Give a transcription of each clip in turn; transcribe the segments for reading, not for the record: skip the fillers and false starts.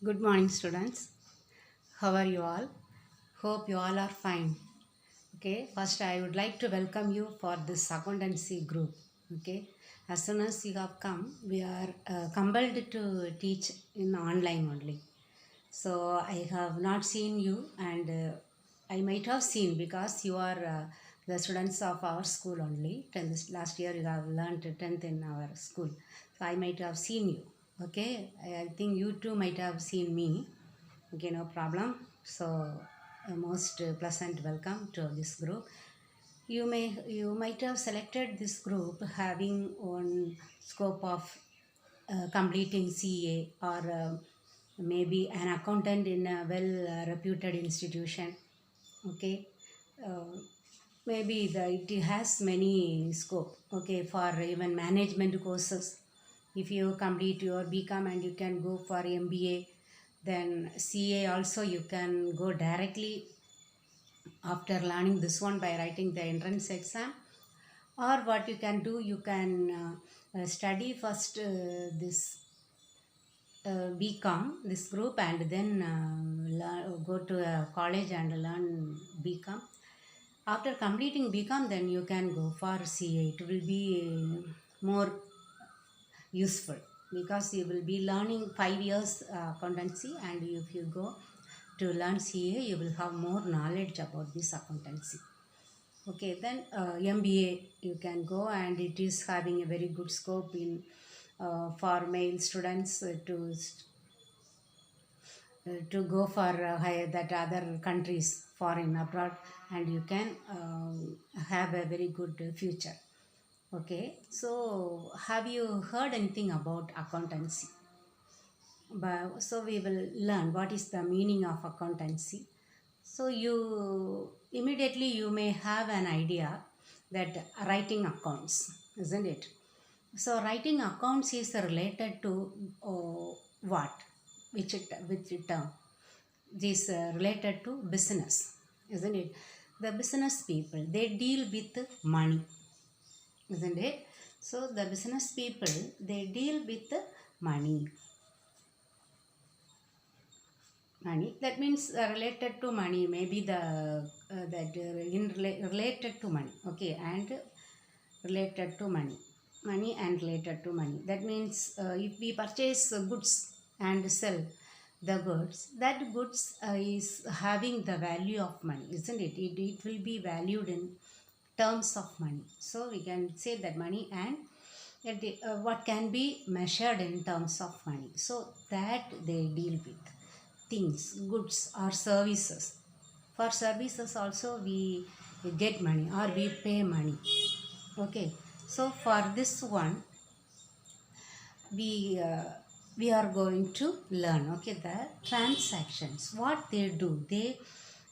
Good morning, students. How are you all? Hope you all are fine. Okay, first I would like to welcome you for this accountancy group. Okay, as soon as you have come, we are compelled to teach in online only. So I have not seen you, and I might have seen because you are the students of our school only. 10th, last year you have learned 10th in our school. So I might have seen you. Okay, I think you too might have seen me. Okay, no problem. So a most pleasant welcome to this group. You might have selected this group having one scope of completing CA or maybe an accountant in a well reputed institution. Okay, uh, maybe it has many scope. Okay, for even management courses. If you complete your BCom and you can go for MBA, then CA also you can go directly after learning this one by writing the entrance exam. Or what you can do, you can study first this BCom, this group, and then go to a college and learn BCom. After completing BCom, then you can go for CA. It will be more useful because you will be learning 5 years accountancy, and if you go to learn CA, you will have more knowledge about this accountancy. Okay, then MBA you can go, and it is having a very good scope in for male students to go for higher that other countries foreign abroad, and you can have a very good future. Okay, so have you heard anything about accountancy? So we will learn what is the meaning of accountancy. So you immediately you may have an idea that writing accounts, isn't it? So writing accounts is related to what? Which term? This related to business, isn't it? The business people, they deal with money, isn't it? So the business people, they deal with money. Money, that means related to money, maybe the related to money. Okay, and related to money and related to money, that means if we purchase goods and sell the goods, that goods is having the value of money, isn't it? It will be valued in terms of money. So we can say that money, and what can be measured in terms of money, so that they deal with things, goods or services. For services also we get money or we pay money. Okay, so for this one we we are going to learn. Okay, the transactions, what they do,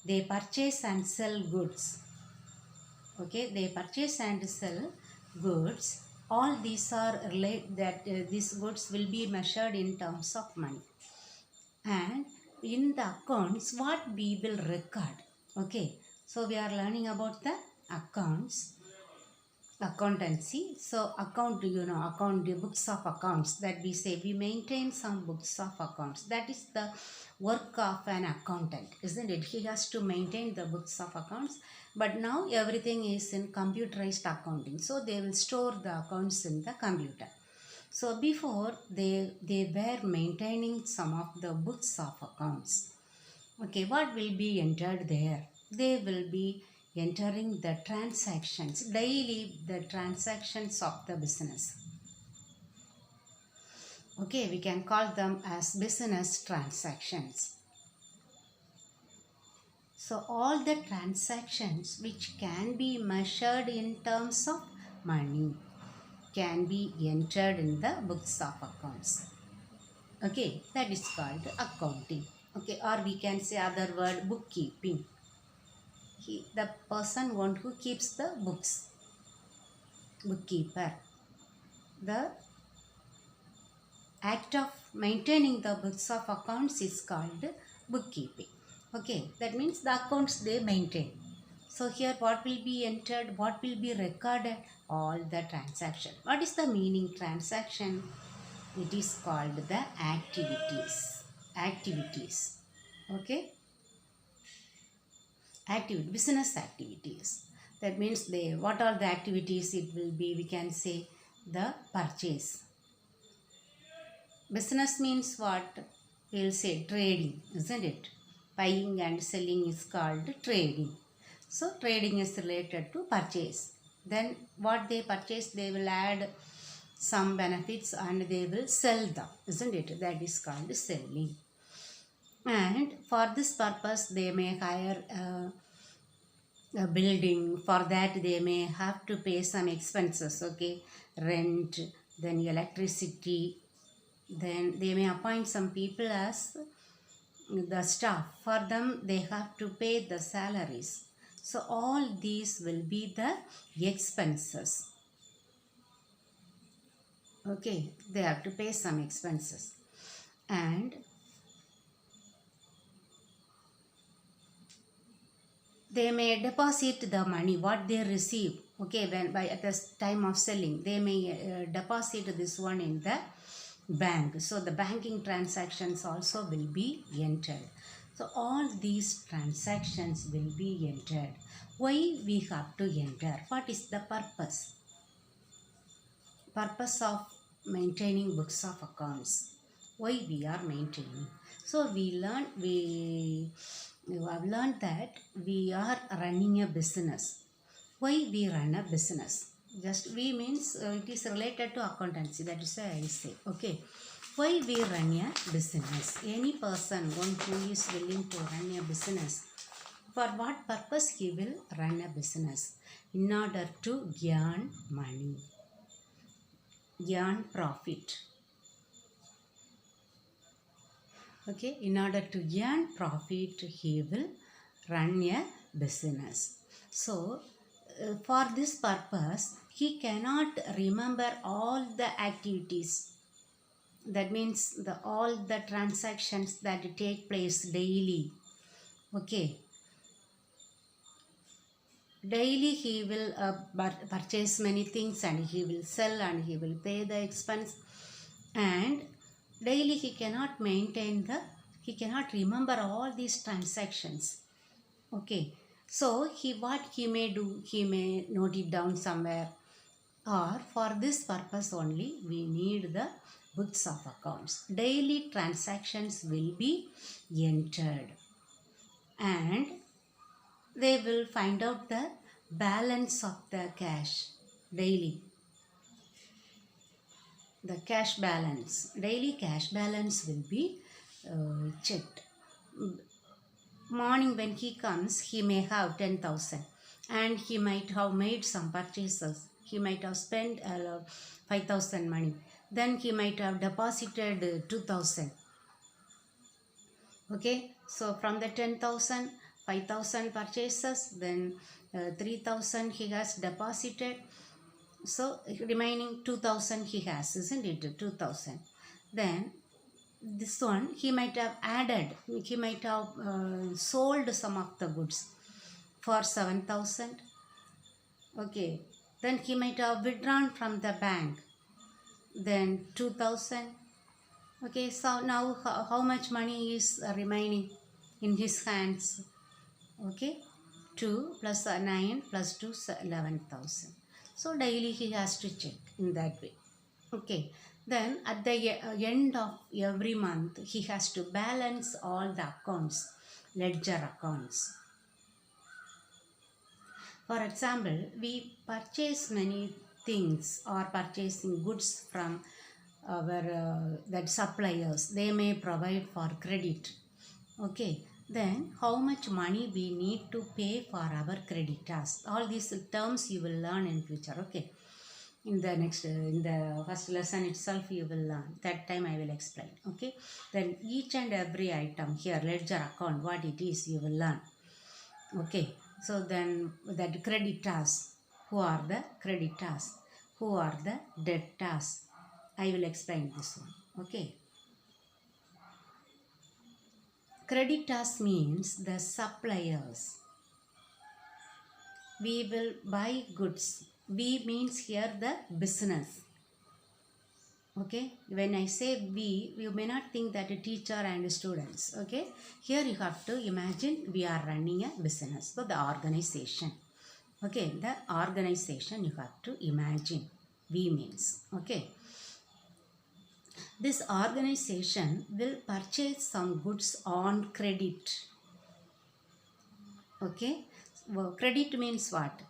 they purchase and sell goods. Okay, they purchase and sell goods. All these are relate that these goods will be measured in terms of money. And in the accounts, what we will record. Okay, so we are learning about the accounts, accountancy. So account, account, the books of accounts, that we say we maintain some books of accounts. That is the work of an accountant, isn't it? He has to maintain the books of accounts. But now everything is in computerized accounting, so they will store the accounts in the computer. So before they were maintaining some of the books of accounts. Okay, what will be entered there? They will be entering the transactions, daily the transactions of the business. Okay, we can call them as business transactions. So all the transactions which can be measured in terms of money can be entered in the books of accounts. Okay, that is called accounting. Okay, or we can say other word, bookkeeping. The person one who keeps the books, bookkeeper. The act of maintaining the books of accounts is called bookkeeping. Okay, that means the accounts they maintain. So here what will be entered, what will be recorded? All the transaction. What is the meaning transaction? It is called the activities. activities. Okay, business activities. That means what are the activities it will be? We can say the purchase. Business means what? We'll say trading, isn't it? Buying and selling is called trading. So trading is related to purchase. Then what they purchase, they will add some benefits and they will sell them, isn't it? That is called selling. And for this purpose, they may hire a building. For that, they may have to pay some expenses, okay? Rent, then electricity. Then they may appoint some people as the staff. For them, they have to pay the salaries. So all these will be the expenses. Okay, they have to pay some expenses. And they may deposit the money what they receive. Okay, when at the time of selling, they may deposit this one in the bank. So the banking transactions also will be entered. So all these transactions will be entered. Why we have to enter? What is the purpose? Purpose of maintaining books of accounts. Why we are maintaining? So we have learned that we are running a business. Why we run a business? Just we means it is related to accountancy. That is why I say, okay. Why we run a business? Any person, one who is willing to run a business, for what purpose he will run a business? In order to earn money, earn profit. Okay, in order to earn profit, he will run a business. So, for this purpose, he cannot remember all the activities. That means all the transactions that take place daily. Okay. Daily he will purchase many things and he will sell and he will pay the expense. And daily he cannot remember all these transactions. Okay. So what he may do, he may note it down somewhere. Or for this purpose only, we need the books of accounts. Daily transactions will be entered and they will find out the balance of the cash daily. The cash balance, daily cash balance will be checked. Morning when he comes, he may have 10,000 and he might have made some purchases. He might have spent 5,000 money. Then he might have deposited 2,000. Okay, so from the 10,000, 5,000 purchases, then 3,000 he has deposited. So remaining 2,000 he has, isn't it? 2,000. Then this one he might have added, he might have sold some of the goods for 7,000. Okay, then he might have withdrawn from the bank, then 2,000. Okay, so now how much money is remaining in his hands? Okay, 2 plus 9 plus 2 11,000. So daily he has to check in that way. Okay, then at the end of every month he has to balance all the accounts, ledger accounts. For example, we purchase many things or purchasing goods from our that suppliers. They may provide for credit. Okay, then how much money we need to pay for our creditors? All these terms you will learn in future. Okay, in the first lesson itself you will learn. That time I will explain. Okay, then each and every item here, ledger account, what it is, you will learn. Okay, so then that creditors, who are the creditors, who are the debtors, I will explain this one. Okay, creditors means the suppliers. We will buy goods. We means here the business. Okay, when I say we, you may not think that a teacher and students. Okay, here you have to imagine we are running a business. So the organization. Okay, the organization you have to imagine. We means. Okay, this organization will purchase some goods on credit. Okay, well, credit means what?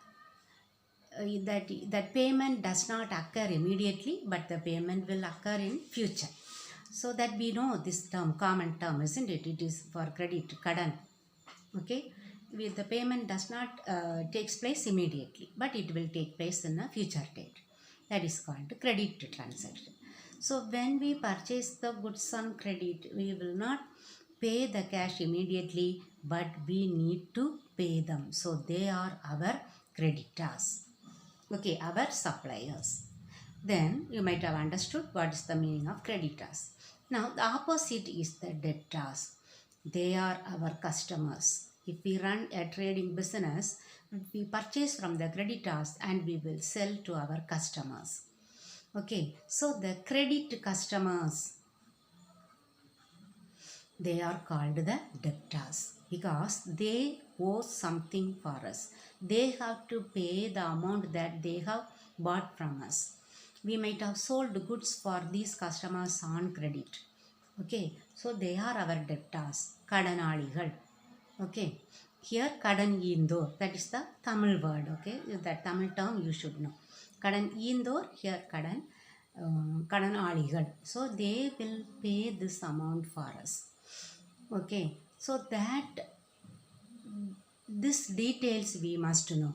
That payment does not occur immediately, but the payment will occur in future. So that we know this term, common term, isn't it? It is for credit, kadan. Okay, the payment does not takes place immediately, but it will take place in a future date. That is called credit transaction. So when we purchase the goods on credit, we will not pay the cash immediately, but we need to pay them. So they are our creditors. Okay, our suppliers. Then you might have understood what is the meaning of creditors. Now the opposite is the debtors. They are our customers. If we run a trading business, we purchase from the creditors and we will sell to our customers. Okay, so the credit customers, they are called the debtors because they owe something for us. They have to pay the amount that they have bought from us. We might have sold goods for these customers on credit. Okay, so they are our debtors, kadanaligal. Okay, here kadan indor, that is the Tamil word. Okay, that Tamil term you should know. Kadan indor, here kadan kadanaligal. So they will pay this amount for us. Okay, so that this details we must know.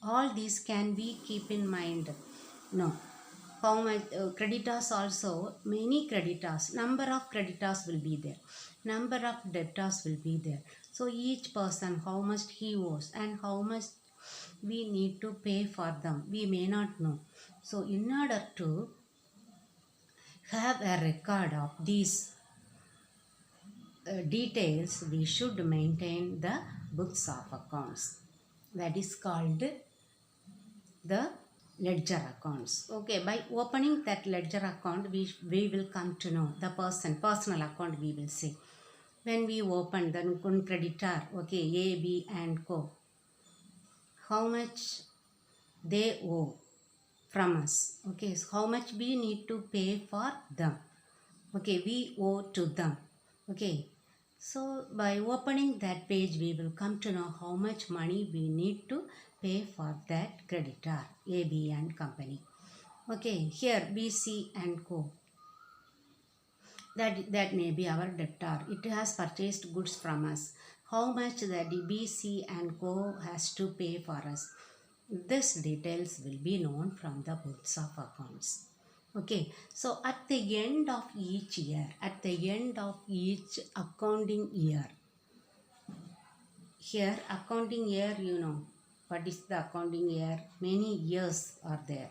All these can we keep in mind. No, how much creditors also, many creditors, number of creditors will be there, number of debtors will be there. So each person, how much he owes and how much we need to pay for them, we may not know. So in order to have a record of these details, we should maintain the books of accounts. That is called the ledger accounts. Okay, by opening that ledger account, we will come to know the personal account we will see. When we open the creditor, okay, A, B and co, how much they owe from us. Okay, so how much we need to pay for them. Okay, we owe to them. Okay, so by opening that page, we will come to know how much money we need to pay for that creditor, A, B and company. Okay, here B, C and co, that may be our debtor. It has purchased goods from us. How much that B, C and co has to pay for us. This details will be known from the books of accounts. Okay, so at the end of each year, at the end of each accounting year, here accounting year, you know what is the accounting year? Many years are there,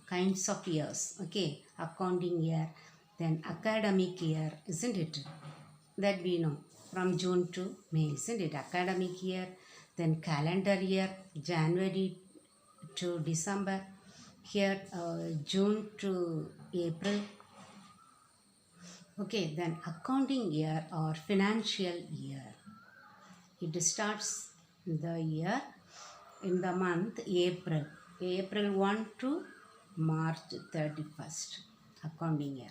kinds of years. Okay, accounting year, then academic year, isn't it? That we know from June to May, isn't it? Academic year, then calendar year, January to December, here June to April. Okay, then accounting year or financial year, it starts the year in the month April, April 1 to March 31st, accounting year.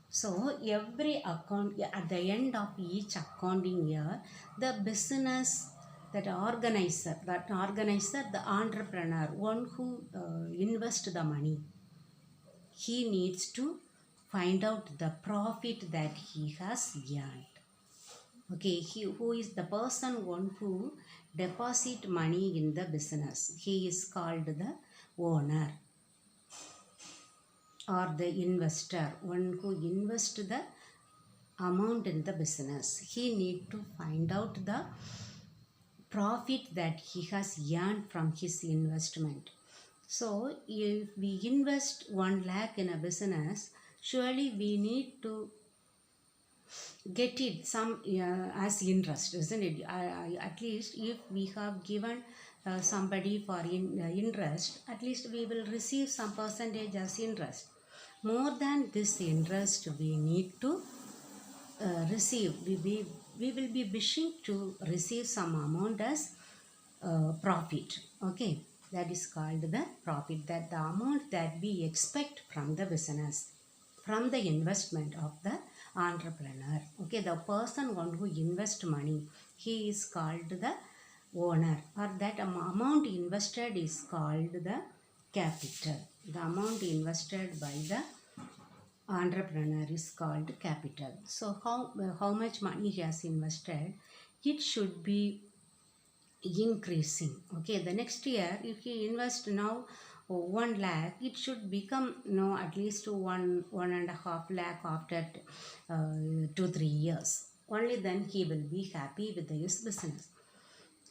So every account, at the end of each accounting year, the business, that organizer, the entrepreneur, one who invests the money, he needs to find out the profit that he has earned. Okay, who is the person, one who deposit money in the business, he is called the owner, or the investor, one who invests the amount in the business. He need to find out the profit that he has earned from his investment. So if we invest 1 lakh in a business, surely we need to get it some as interest, isn't it? At least if we have given somebody for interest, at least we will receive some percentage as interest. More than this interest we need to receive. We will be wishing to receive some amount as profit. Okay, that is called the profit, that the amount that we expect from the business, from the investment of the entrepreneur. Okay, the person one who invests money, he is called the owner, or that amount invested is called the capital. The amount invested by the entrepreneur is called capital. So how much money he has invested, it should be increasing. Okay, the next year if he invest now 1 lakh, it should become at least 1.5 lakh after 2-3 years. Only then he will be happy with his business,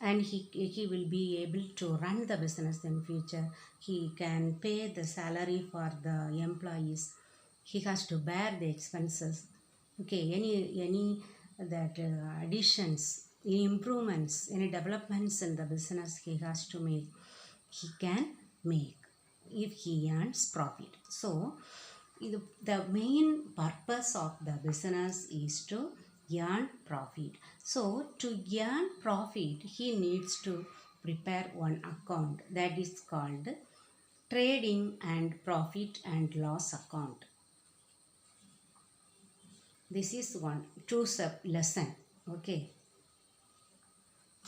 and he will be able to run the business in future. He can pay the salary for the employees. He has to bear the expenses. Okay, any that additions, any improvements, any developments in the business he has to make, he can make if he earns profit. So the main purpose of the business is to earn profit. So to earn profit, he needs to prepare one account, that is called trading and profit and loss account. This is one two sub lesson. Okay,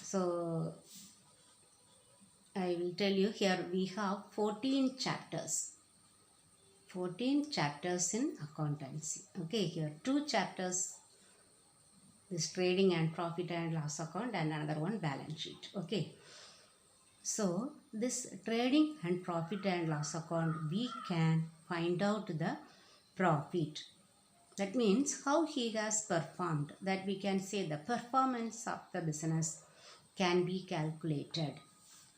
so I will tell you, here we have 14 chapters. 14 chapters in accountancy. Okay, here 2 chapters, this trading and profit and loss account, and another one balance sheet. Okay, so this trading and profit and loss account, we can find out the profit. That means how he has performed, that we can say the performance of the business can be calculated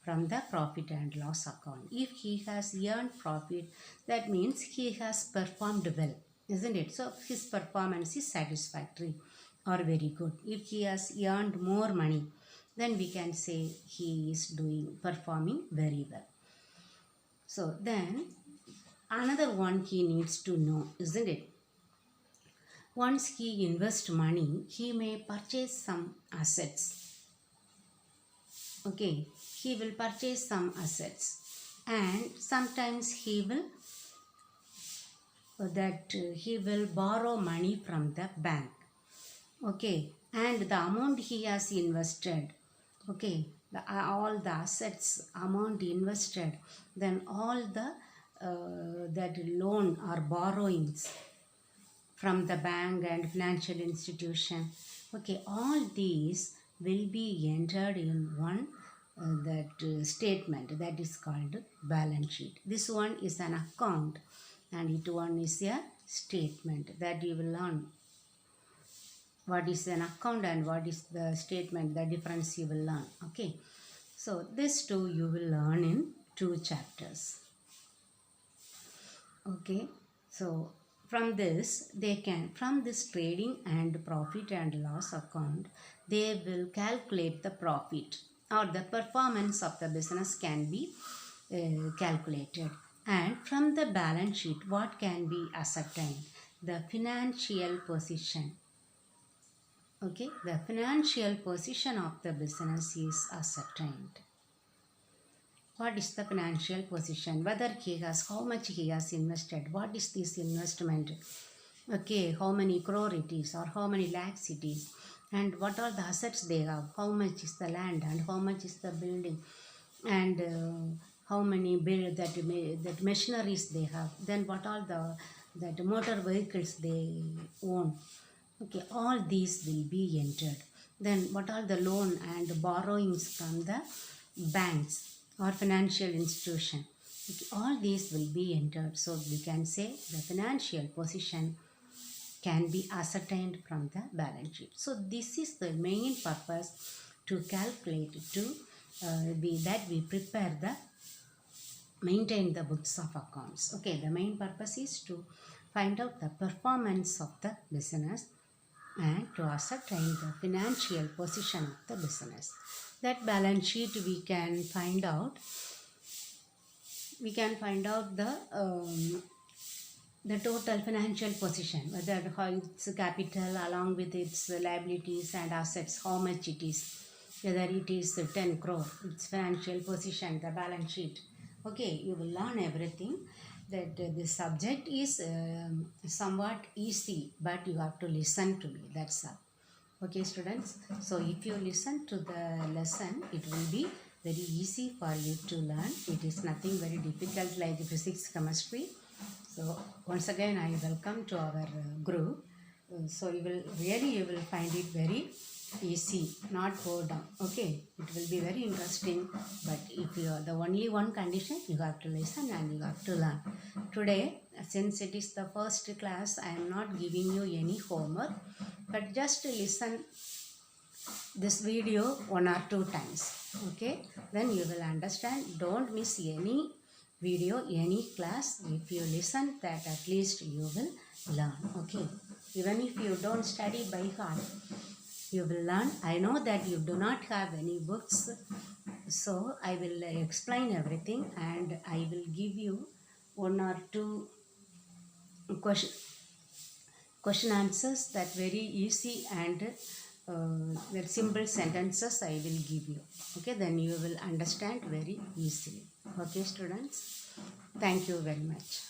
from the profit and loss account. If he has earned profit, that means he has performed well, isn't it? So his performance is satisfactory or very good. If he has earned more money, then we can say he is performing very well. So then another one he needs to know, isn't it? Once he invests money, he may purchase some assets. Okay, he will purchase some assets, and sometimes he will borrow money from the bank. Okay, and the amount he has invested, okay, all the assets amount invested, then all the that loan or borrowings from the bank and financial institution, okay, all these will be entered in one statement, that is called balance sheet. This one is an account and it one is a statement, that you will learn what is an account and what is the statement, the difference you will learn. Okay, so this two you will learn in 2 chapters. Okay, so from this trading and profit and loss account, they will calculate the profit, or the performance of the business can be calculated. And from the balance sheet, what can be ascertained? The financial position. Okay, the financial position of the business is ascertained. What is the financial position? Whether he has, how much he has invested, what is this investment? Okay, how many crore it is, or how many lakhs it is, and what are the assets they have, how much is the land and how much is the building, and how many that machineries they have, then what are the motor vehicles they own. Okay, all these will be entered. Then what are the loan and borrowings from the banks or financial institution. Okay, all these will be entered. So we can say the financial position can be ascertained from the balance sheet. So this is the main purpose to calculate, we prepare maintain the books of accounts. Okay, the main purpose is to find out the performance of the business and to ascertain the financial position of the business. That balance sheet we can find out the the total financial position, whether how its capital along with its liabilities and assets, how much it is, whether it is 10 crore, its financial position, the balance sheet. Okay, you will learn everything. That this subject is somewhat easy, but you have to listen to me. That's all. Okay, students. So if you listen to the lesson, it will be very easy for you to learn. It is nothing very difficult like physics, chemistry. So once again, I welcome to our group. So you will find it very easy, not boredom. Okay, it will be very interesting. But if you are the only one condition, you have to listen and you have to learn. Today, since it is the first class, I am not giving you any homework, but just listen this video 1 or 2 times. Okay, then you will understand. Don't miss any video, any class. If you listen, that at least you will learn. Okay, even if you don't study by heart, you will learn. I know that you do not have any books, so I will explain everything and I will give you 1 or 2 question answers, that very easy and the simple sentences I will give you. Okay, then you will understand very easily. Okay, students, thank you very much.